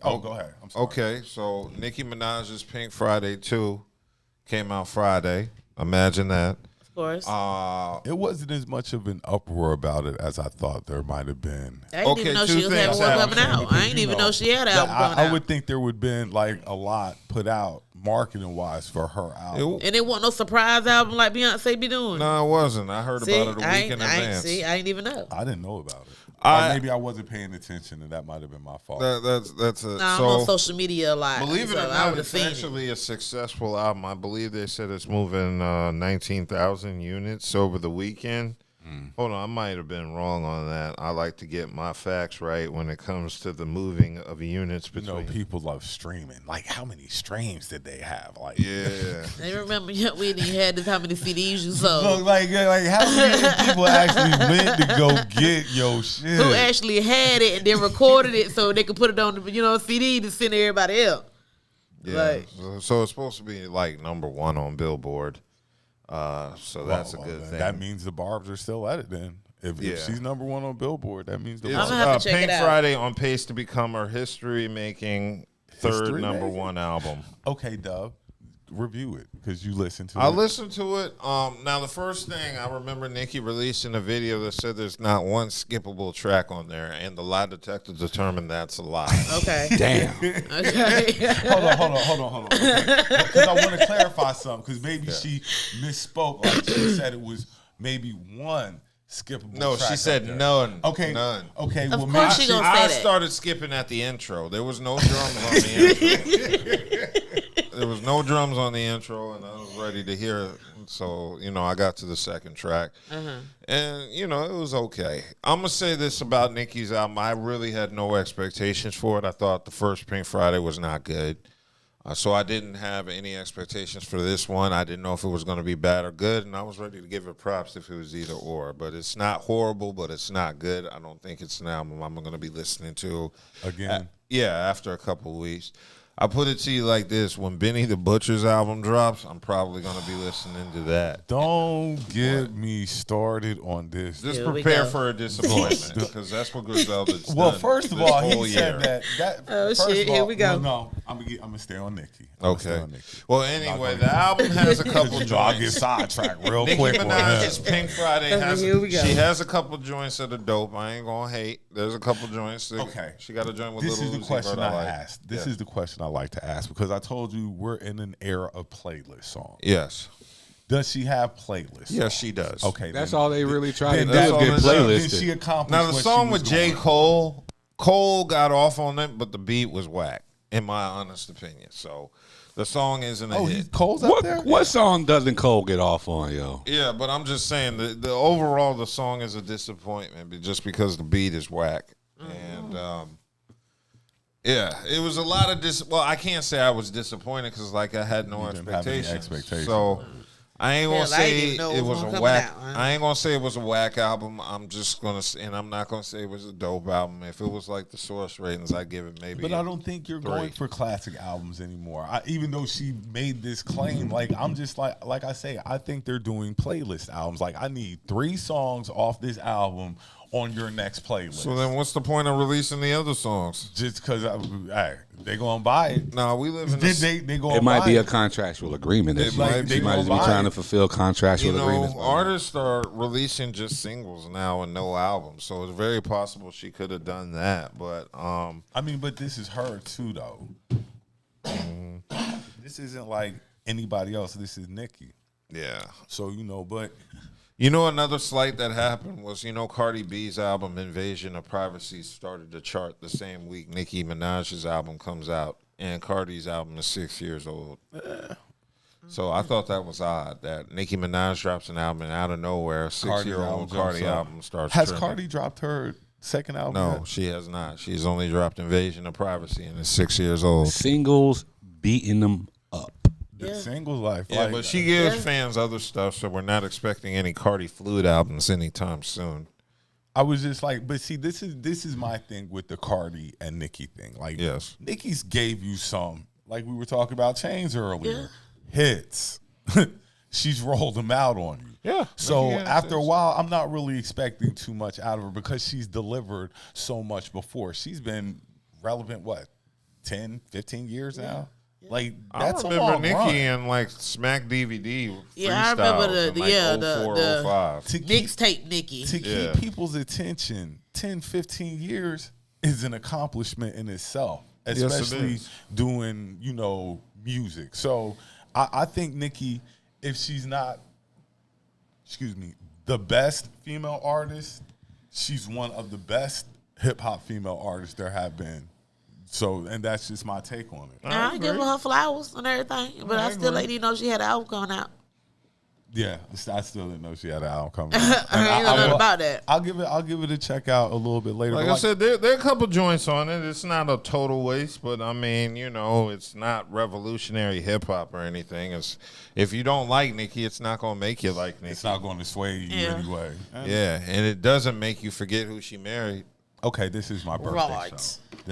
Oh, go ahead. I'm sorry. Okay, so Nicki Minaj's Pink Friday 2 came out Friday. Imagine that. Of course. It wasn't as much of an uproar about it as I thought there might have been. I didn't even know she was having one coming out. I didn't even know she had an album coming out. I would think there would have been like a lot put out marketing-wise for her album. And it wasn't no surprise album like Beyonce be doing. No, it wasn't. I heard about it a week in advance. I didn't even know. I didn't know about it. Or maybe I wasn't paying attention, and that might have been my fault. That's a. I'm on social media a lot. Believe it or I not, would have it's seen actually a successful album. I believe they said it's moving 19,000 units over the weekend. Hold on, I might have been wrong on that. I like to get my facts right when it comes to the moving of units between. People love streaming. Like, how many streams did they have? Like, yeah. I remember we didn't had this, how many CDs you sold. Look, like how many people actually went to go get your shit? Who actually had it and then recorded it so they could put it on the CD to send to everybody else. Yeah. Like, so it's supposed to be like #1 on Billboard. So that's a good thing. That means the Barbs are still at it then. If she's #1 on Billboard, that means the Barbs. I'm gonna have to check Pink it out. Friday on pace to become her history-making third #1 album. Okay, Dub, review it because you listened to it. I listened to it. Now, the first thing I remember Nicki releasing a video that said there's not one skippable track on there, and the lie detector determined that's a lie. Okay. Damn. Okay. Hold on. Because I want to clarify something because maybe she misspoke. Like she said it was maybe one skippable track. No, she said none. Okay. None. Okay. Of course she gonna say I that. started skipping at the intro. There was no drums on the intro. There was no drums on the intro, and I was ready to hear it. So, I got to the second track. And, it was okay. I'm going to say this about Nicki's album. I really had no expectations for it. I thought the first Pink Friday was not good. So I didn't have any expectations for this one. I didn't know if it was going to be bad or good, and I was ready to give it props if it was either or. But it's not horrible, but it's not good. I don't think it's an album I'm going to be listening to. Again? After a couple of weeks. I put it to you like this. When Benny the Butcher's album drops, I'm probably going to be listening to that. Don't get me started on this. Just prepare for a disappointment because that's what Griselda's done. Well, first of all, he year. said that. Oh, first shit, of all, here we go. No, I'm going to stay on Nicki. Okay. Well, anyway, the album has a couple joints. I'll get sidetracked real Nicki quick. Minaj's Pink Friday Here we go. She has a couple joints that are dope. I ain't going to hate. There's a couple joints. She got a joint with This Lil is the Uzi question Vert I like. asked. This is the question I like to ask because I told you we're in an era of playlist songs. Yes. Does she have playlists? Yes, she does. Okay. That's all they really try to do that's is all get it is. Then playlisted. she accomplished Now, the what song she with was J. doing. Cole got off on it, but the beat was whack, in my honest opinion. So the song isn't a hit. Cole's up there? What song doesn't Cole get off on, yo? Yeah, but I'm just saying the overall the song is a disappointment just because the beat is whack. And it was a lot of well, I can't say I was disappointed because I had no expectations. So I ain't gonna say it was a whack. I ain't gonna say it was a whack album. I'm just gonna, and I'm not gonna say it was a dope album. If it was like the Source ratings, I'd give it maybe. But I don't think you're 3. going for classic albums anymore. Even though she made this claim, I'm just like I say, I think they're doing playlist albums. Like I need 3 songs off this album on your next playlist. So then, what's the point of releasing the other songs? Just because they gonna buy it. No, we live in. They gonna It might buy be it. a contractual agreement. It might be. She might just be trying to fulfill contractual agreements. Artists are releasing just singles now and no albums, so it's very possible she could have done that. But but this is her too, though. This isn't like anybody else. This is Nicki. Yeah. So but. Another slight that happened was, Cardi B's album Invasion of Privacy started to chart the same week Nicki Minaj's album comes out, and Cardi's album is 6 years old. So I thought that was odd that Nicki Minaj drops an album and out of nowhere, 6-year-old Cardi album starts Has tripping. Cardi dropped her second album? No, yet? she has not. She's only dropped Invasion of Privacy and is 6 years old. Singles beating them up. The singles life. Yeah, but she gives fans other stuff, so we're not expecting any Cardi Fluid albums anytime soon. I was just like, but see, this is my thing with the Cardi and Nicki thing. Like, yes, Nicki's gave you some, like we were talking about Chains earlier, hits. She's rolled them out on you. Yeah. So after a while, I'm not really expecting too much out of her because she's delivered so much before. She's been relevant, 10, 15 years now. Like I that's a remember long Nicki run. in like Smack DVD. Yeah, I remember freestyles in, like, the 04, 05. To keep, mixtape Nicki. to Yeah. keep people's attention 10, 15 years is an accomplishment in itself, Yes, it especially is. doing, music. So I think Nicki, if she's not, the best female artist, she's one of the best hip hop female artists there have been. So, and that's just my take on it. I give her flowers and everything, but I still ain't even know she had an album coming out. Yeah, I still didn't know she had an album coming out. I ain't know nothing about that. I'll give it a check out a little bit later. Like But I said, there are a couple joints on it. It's not a total waste, but I mean, it's not revolutionary hip hop or anything. It's if you don't like Nicki, it's not gonna make you like Nicki. it's not going to sway you Yeah. anyway. Yeah, and it doesn't make you forget who she married. Okay, this is my birthday Right. show.